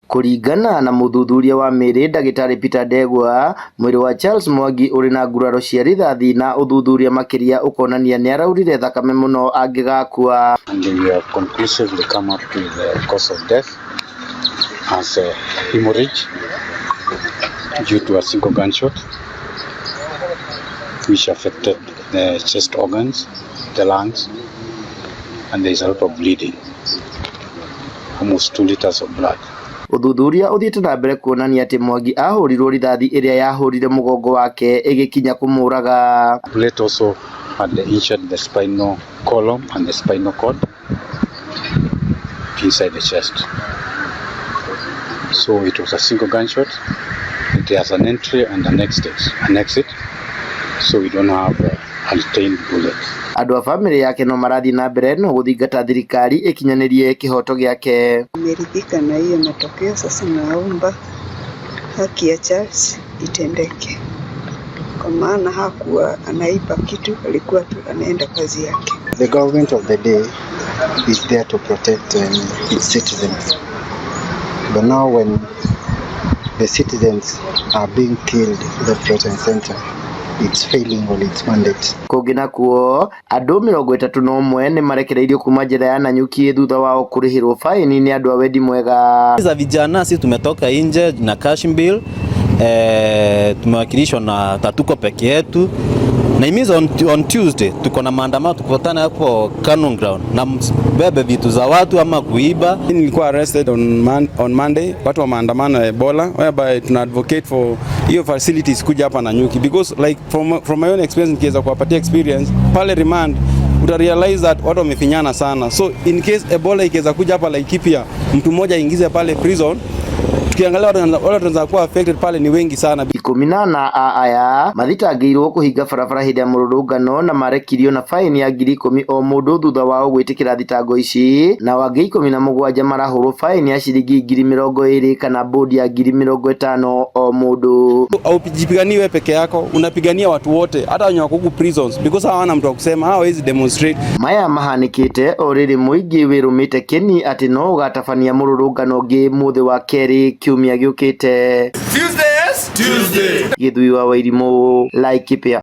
Kuringana na muthuthuria wa mĩrĩ Ndagĩtarĩ Peter Ndegwa, mwĩrĩ wa Charles Mwangi uri na nguraro cia rithathi na uthuthuria makiria ukonania ni araurire thakame muno angigakua. And we have conclusively come up with the cause of death as a hemorrhage due to a single gunshot which affected the chest organs, the lungs, and there is a lot of bleeding, almost 2 liters of blood. Uthuthuria uthiite na mbere kuonania ati Mwangi ahurirwo rithathi iria yahurire mugongo wake igikinya kumuraga. Bullet also had injured the spinal column and the spinal cord inside the chest. So it was a single gunshot. It has an entry and an exit. So we don't have a retained bullet. Andu a family yake no marathi na mbere no guthingata thirikari ikinyanirie kihoto giake. Nimeridhika na hiyo matokeo. Sasa naomba haki ya Charles itendeke, kwa maana hakuwa anaiba kitu, alikuwa tu anaenda kazi yake. The government of the day is there to protect its citizens, but now when the citizens are being killed left, right and center, it's failing on its mandate. Kungina kuo andu 31 ni marekereirio kuma njera ya Nanyuki thutha wao kurihirwo faini ni andu a wendi mwega. Za vijana sisi tumetoka nje na cash bill, tumewakilishwa na Tatuko peke yetu. Na imiza on Tuesday tuko na maandamano, tukutana hapo Cannon Ground na bebe vitu za watu ama kuiba. Nilikuwa arrested on Monday watu wa maandamano ya Ebola, whereby tuna advocate for hiyo facilities kuja hapa Nanyuki, because like from my own experience, nikiweza kuwapatia experience pale remand uta realize that watu wamefinyana sana. So in case Ebola ikiweza kuja hapa Laikipia, mtu mmoja aingize pale prison, tukiangalia wale tunaweza kuwa affected pale ni wengi sana. 18 aya mathitangĩirwo kuhinga barabara hĩndĩ ya mũrũrũngano na marekirio na faini ya 10,000 o mũndũ thutha wao gwĩtĩkĩra thitango ici, na wangĩ 17 marahũrwo faini ya ciringi 20,000 kana bodi ya 50,000 o mũndũ. Haupigani wewe peke yako, unapigania watu wote, hata wenye wako huku prisons, because hawana mtu wa kusema, hawezi demonstrate. Maya mahanikĩte o rĩrĩ mũingĩ wĩrũmĩte keni atĩ no ũgatabania mũrũrũngano ũngĩ mũthĩ wa kerĩ kiumia gĩũkĩte. Tuesday. Githui wa Wairimũ, Laikipia.